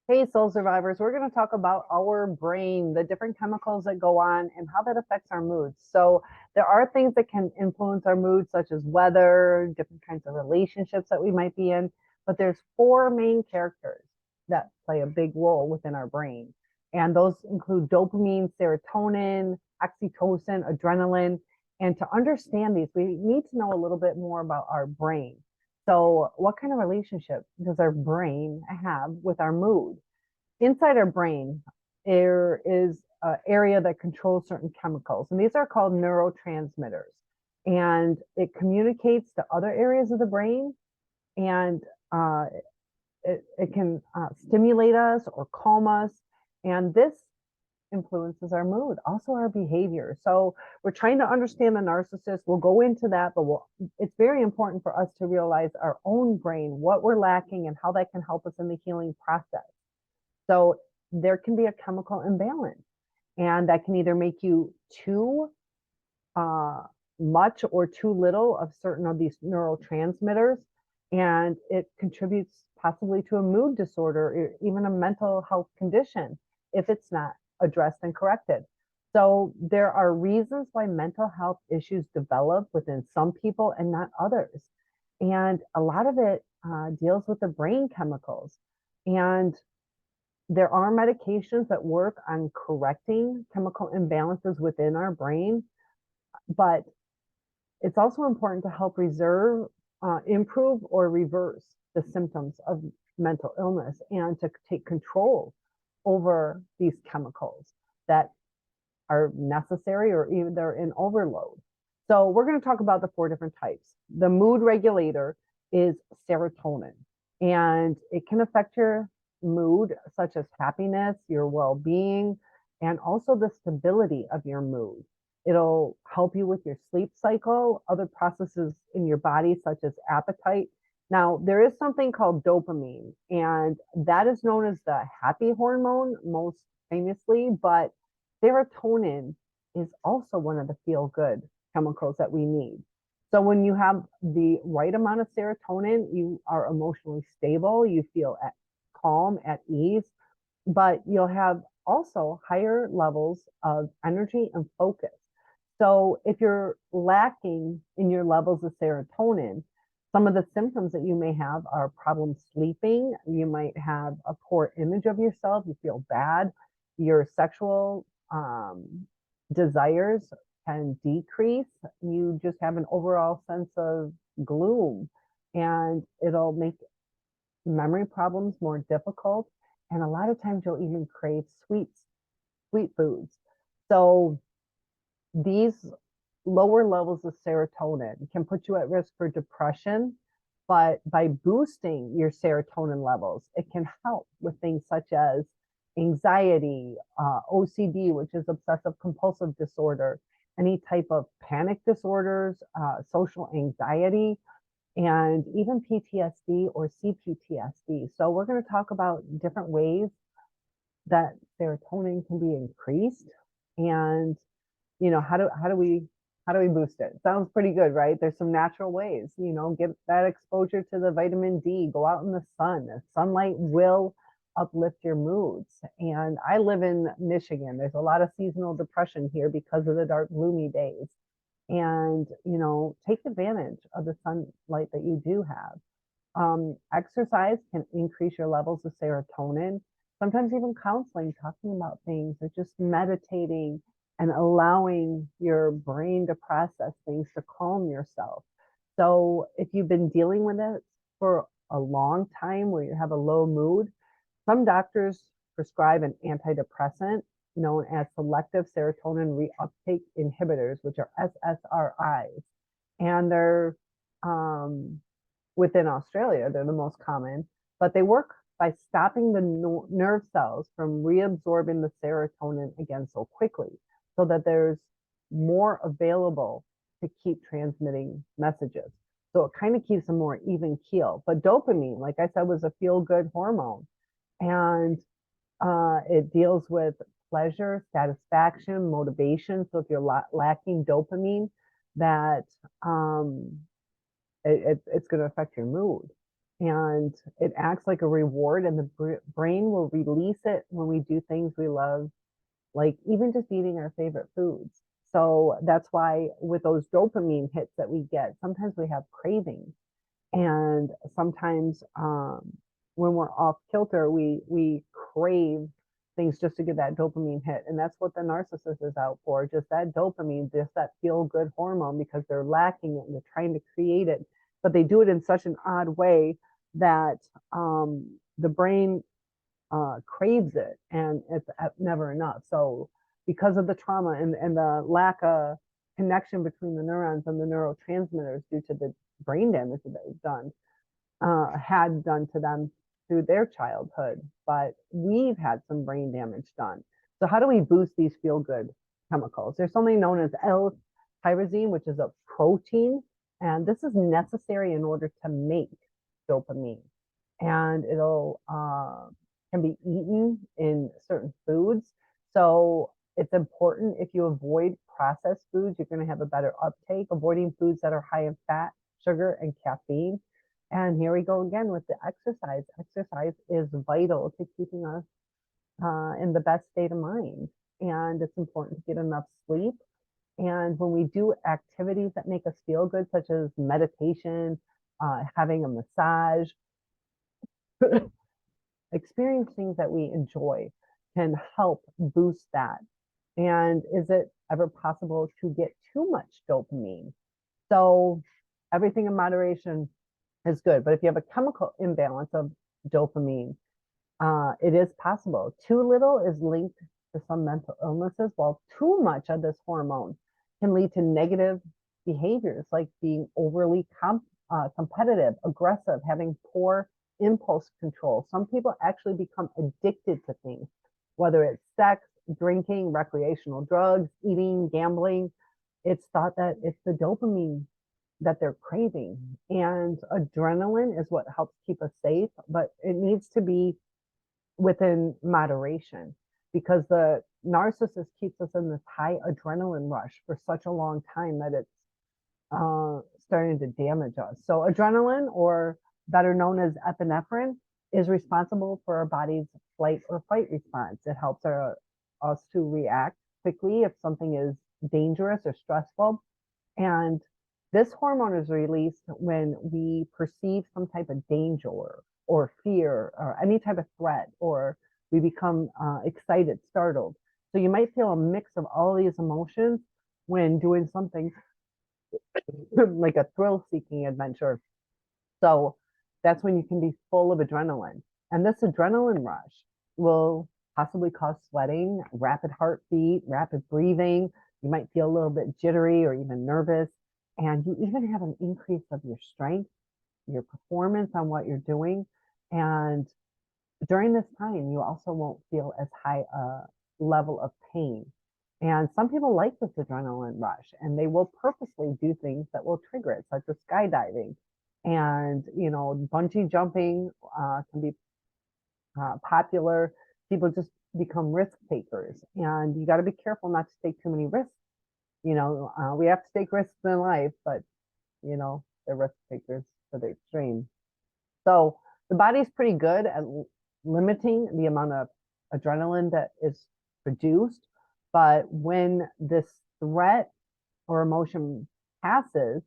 Hey, soul survivors, we're going to talk about our brain, the different chemicals that go on, and how that affects our moods. So, there are things that can influence our moods, such as weather, different kinds of relationships that we might be in. But there's four main characters that play a big role within our brain. And those include dopamine, serotonin, oxytocin, adrenaline. And to understand these, we need to know a little bit more about our brain. So, what kind of relationship does our brain have with our mood? Inside our brain, there is an area that controls certain chemicals, and these are called neurotransmitters. And it communicates to other areas of the brain, and uh, it can stimulate us or calm us. And this influences our mood, also our behavior. So we're trying to understand the narcissist. We'll go into that, but it's very important for us to realize our own brain, what we're lacking, and how that can help us in the healing process. So there can be a chemical imbalance, and that can either make you too uh, much or too little of certain of these neurotransmitters, and it contributes possibly to a mood disorder or even a mental health condition if it's not addressed and corrected. So there are reasons why mental health issues develop within some people and not others. And a lot of it deals with the brain chemicals. And there are medications that work on correcting chemical imbalances within our brain, but it's also important to help improve, or reverse the symptoms of mental illness and to take control over these chemicals that are necessary or even they're in overload. So we're going to talk about the four different types. The mood regulator is serotonin, and it can affect your mood, such as happiness, your well-being, and also the stability of your mood. It'll help you with your sleep cycle, other processes in your body, such as appetite. Now, there is something called dopamine, and that is known as the happy hormone, most famously, but serotonin is also one of the feel good chemicals that we need. So when you have the right amount of serotonin, you are emotionally stable, you feel calm, at ease, but you'll have also higher levels of energy and focus. So if you're lacking in your levels of serotonin, some of the symptoms that you may have are problems sleeping. You might have a poor image of yourself. You feel bad. Your sexual desires can decrease. You just have an overall sense of gloom, and it'll make memory problems more difficult. And a lot of times you'll even crave sweet foods. So these lower levels of serotonin can put you at risk for depression, but by boosting your serotonin levels, it can help with things such as anxiety, OCD, which is obsessive compulsive disorder, any type of panic disorders, social anxiety, and even PTSD or CPTSD. So we're going to talk about different ways that serotonin can be increased, and how do we boost it? Sounds pretty good, right? There's some natural ways, get that exposure to the vitamin D, go out in the sun. The sunlight will uplift your moods. And I live in Michigan. There's a lot of seasonal depression here because of the dark, gloomy days. And, take advantage of the sunlight that you do have. Exercise can increase your levels of serotonin. Sometimes even counseling, talking about things, or just meditating and allowing your brain to process things to calm yourself. So if you've been dealing with it for a long time where you have a low mood, some doctors prescribe an antidepressant known as selective serotonin reuptake inhibitors, which are SSRIs. And they're within Australia, they're the most common, but they work by stopping the nerve cells from reabsorbing the serotonin again so quickly, so that there's more available to keep transmitting messages. So it kind of keeps a more even keel. But dopamine, like I said, was a feel good hormone. And it deals with pleasure, satisfaction, motivation. So if you're lacking dopamine, that it's going to affect your mood. and it acts like a reward, and the brain will release it when we do things we love, like even just eating our favorite foods. So that's why with those dopamine hits that we get, sometimes we have cravings, and sometimes when we're off kilter, we crave things just to get that dopamine hit, and that's what the narcissist is out for, just that dopamine, just that feel good hormone, because they're lacking it and they're trying to create it, but they do it in such an odd way that the brain craves it, and it's never enough. So because of the trauma and the lack of connection between the neurons and the neurotransmitters due to the brain damage that they've done, had done to them through their childhood, but we've had some brain damage done. So how do we boost these feel good chemicals? There's something known as L-tyrosine, which is a protein, and this is necessary in order to make dopamine. And it'll can be eaten in certain foods. So it's important, if you avoid processed foods, you're going to have a better uptake. Avoiding foods that are high in fat, sugar, and caffeine. And here we go again with the exercise. Exercise is vital to keeping us in the best state of mind. And it's important to get enough sleep. And when we do activities that make us feel good, such as meditation, having a massage, experience things that we enjoy can help boost that. And is it ever possible to get too much dopamine? So everything in moderation is good. But if you have a chemical imbalance of dopamine, it is possible. Too little is linked to some mental illnesses, while too much of this hormone can lead to negative behaviors like being overly competitive, aggressive, having poor impulse control. Some people actually become addicted to things, whether it's sex, drinking, recreational drugs, eating, gambling. It's thought that it's the dopamine that they're craving. And adrenaline is what helps keep us safe, but it needs to be within moderation, because the narcissist keeps us in this high adrenaline rush for such a long time that it's starting to damage us. So adrenaline, or better known as epinephrine, is responsible for our body's flight or fight response. It helps us to react quickly if something is dangerous or stressful. And this hormone is released when we perceive some type of danger or fear or any type of threat, or we become excited, startled. So you might feel a mix of all these emotions when doing something like a thrill-seeking adventure. So that's when you can be full of adrenaline. And this adrenaline rush will possibly cause sweating, rapid heartbeat, rapid breathing. You might feel a little bit jittery or even nervous. And you even have an increase of your strength, your performance on what you're doing. And during this time, you also won't feel as high a level of pain. And some people like this adrenaline rush, and they will purposely do things that will trigger it, such as skydiving. And, bungee jumping can be popular. People just become risk takers, and you got to be careful not to take too many risks. We have to take risks in life, but, they're risk takers to the extreme. So the body's pretty good at limiting the amount of adrenaline that is produced. But when this threat or emotion passes,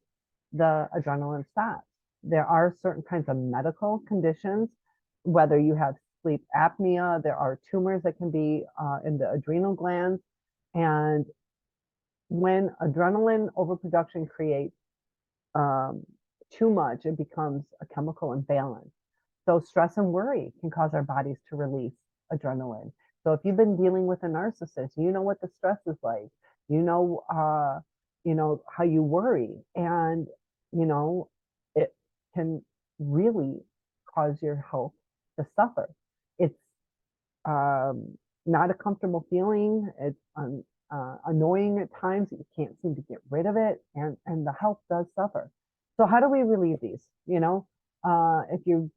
the adrenaline stops. There are certain kinds of medical conditions, whether you have sleep apnea, there are tumors that can be in the adrenal glands. And when adrenaline overproduction creates too much, it becomes a chemical imbalance. So stress and worry can cause our bodies to release adrenaline. So if you've been dealing with a narcissist, you know what the stress is like. You know how you worry, and it can really cause your health to suffer. It's not a comfortable feeling. It's annoying at times. You can't seem to get rid of it, and the health does suffer. So how do we relieve these? If you're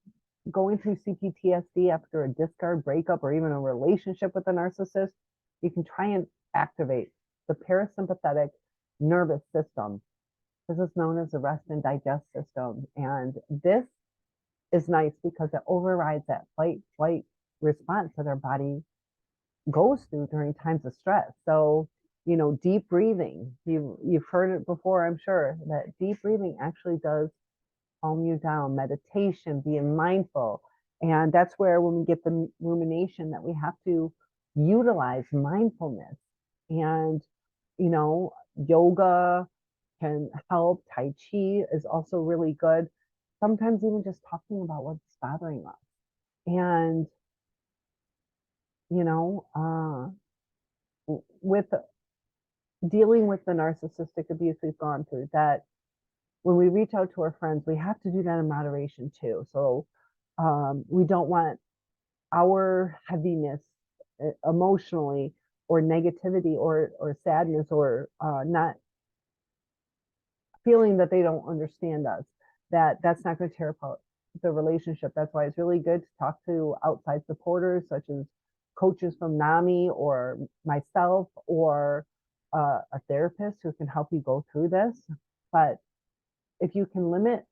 going through CPTSD after a discard, breakup, or even a relationship with a narcissist, you can try and activate the parasympathetic nervous system. This is known as the rest and digest system. And this is nice because it overrides that fight flight response that our body goes through during times of stress. So, deep breathing, you've heard it before, I'm sure, that deep breathing actually does calm you down. Meditation, being mindful. And that's where when we get the rumination that we have to utilize mindfulness. And, yoga can help. Tai Chi is also really good. Sometimes even just talking about what's bothering us. And, you know, uh, with dealing with the narcissistic abuse we've gone through, that when we reach out to our friends, we have to do that in moderation too. So we don't want our heaviness emotionally, or negativity, or sadness, or not feeling that they don't understand us, that's not going to tear apart the relationship. That's why it's really good to talk to outside supporters such as coaches from NAMI or myself, or a therapist who can help you go through this. But if you can limit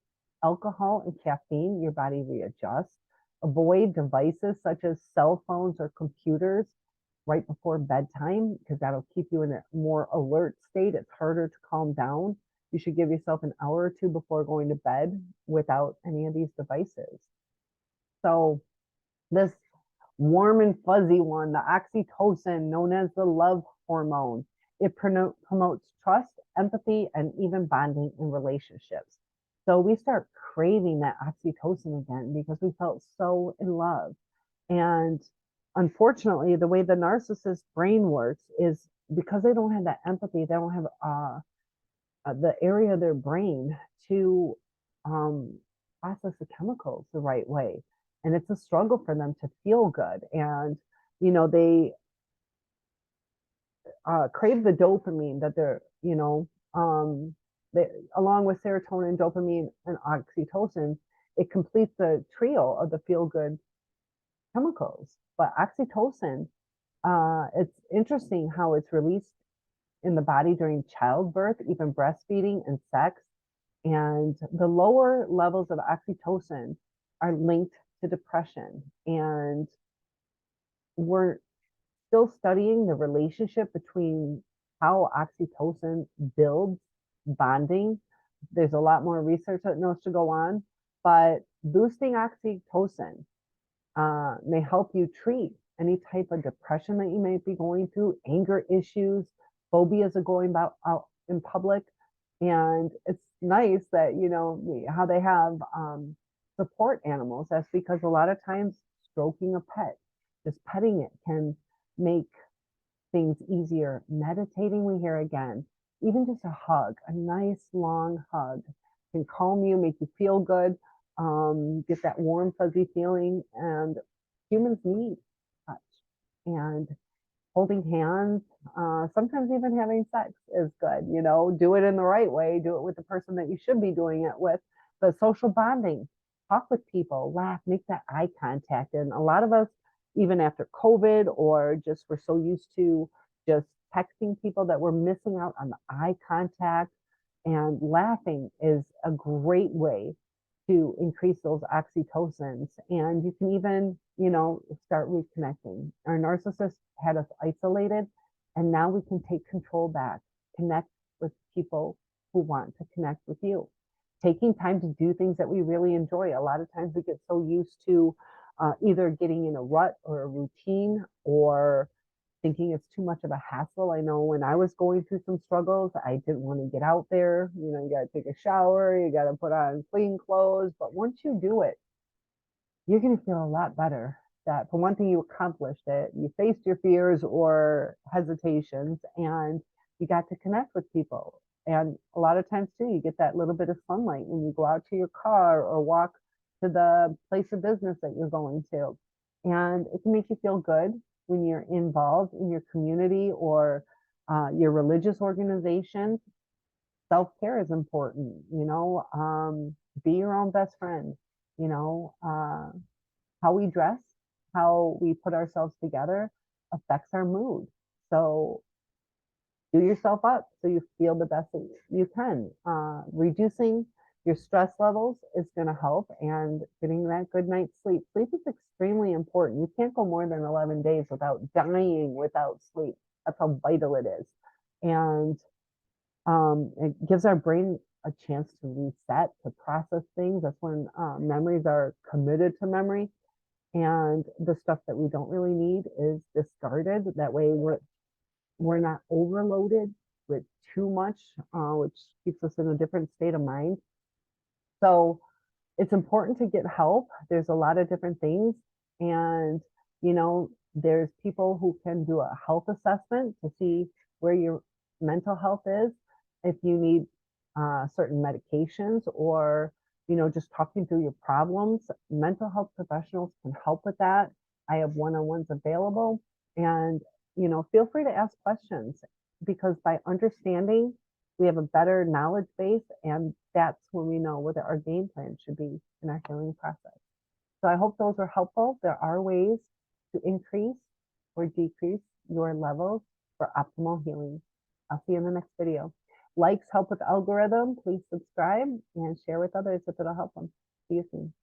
alcohol and caffeine, your body readjusts. Avoid devices such as cell phones or computers right before bedtime, because that'll keep you in a more alert state. It's harder to calm down. You should give yourself an hour or two before going to bed without any of these devices. So this warm and fuzzy one, the oxytocin, known as the love hormone, it promotes trust, empathy, and even bonding in relationships. So we start craving that oxytocin again because we felt so in love. And unfortunately, the way the narcissist brain works is because they don't have that empathy, they don't have the area of their brain to um, process the chemicals the right way. And it's a struggle for them to feel good. And, they crave the dopamine that they, along with serotonin, dopamine, and oxytocin, it completes the trio of the feel good chemicals. But oxytocin, it's interesting how it's released in the body during childbirth, even breastfeeding and sex. And the lower levels of oxytocin are linked to depression. And we're still studying the relationship between how oxytocin builds bonding. There's a lot more research that knows to go on, but boosting oxytocin may help you treat any type of depression that you may be going through, anger issues, phobias of going out in public. And it's nice that, how they have support animals. That's because a lot of times stroking a pet, just petting it, can make things easier. Meditating, we hear again, even just a hug, a nice long hug can calm you, make you feel good, get that warm, fuzzy feeling. And humans need touch. And holding hands, sometimes even having sex is good. Do it in the right way, do it with the person that you should be doing it with. But social bonding, talk with people, laugh, make that eye contact. And a lot of us, even after COVID, or just we're so used to just texting people, that we're missing out on the eye contact. And laughing is a great way to increase those oxytocins. And you can even, start reconnecting. Our narcissist had us isolated, and now we can take control back, connect with people who want to connect with you. Taking time to do things that we really enjoy. A lot of times we get so used to either getting in a rut or a routine, or thinking it's too much of a hassle. I know when I was going through some struggles, I didn't want to get out there. You got to take a shower, you got to put on clean clothes. But once you do it, you're going to feel a lot better. That, for one thing, you accomplished it. You faced your fears or hesitations, and you got to connect with people. And a lot of times, too, you get that little bit of sunlight when you go out to your car or walk to the place of business that you're going to. And it can make you feel good when you're involved in your community or your religious organization. Self-care is important. Be your own best friend. How we dress, how we put ourselves together affects our mood. So do yourself up so you feel the best that you can. Reducing Your stress levels is going to help, and getting that good night's sleep. Sleep is extremely important. You can't go more than 11 days without dying without sleep. That's how vital it is. And it gives our brain a chance to reset, to process things. That's when memories are committed to memory, and the stuff that we don't really need is discarded. That way we're not overloaded with too much, which keeps us in a different state of mind. So it's important to get help. There's a lot of different things. And, there's people who can do a health assessment to see where your mental health is. If you need certain medications, or, just talking through your problems, mental health professionals can help with that. I have one-on-ones available. And, feel free to ask questions, because by understanding, we have a better knowledge base, and that's when we know what our game plan should be in our healing process. So I hope those are helpful. There are ways to increase or decrease your levels for optimal healing. I'll see you in the next video. Likes help with the algorithm. Please subscribe and share with others if it'll help them. See you soon.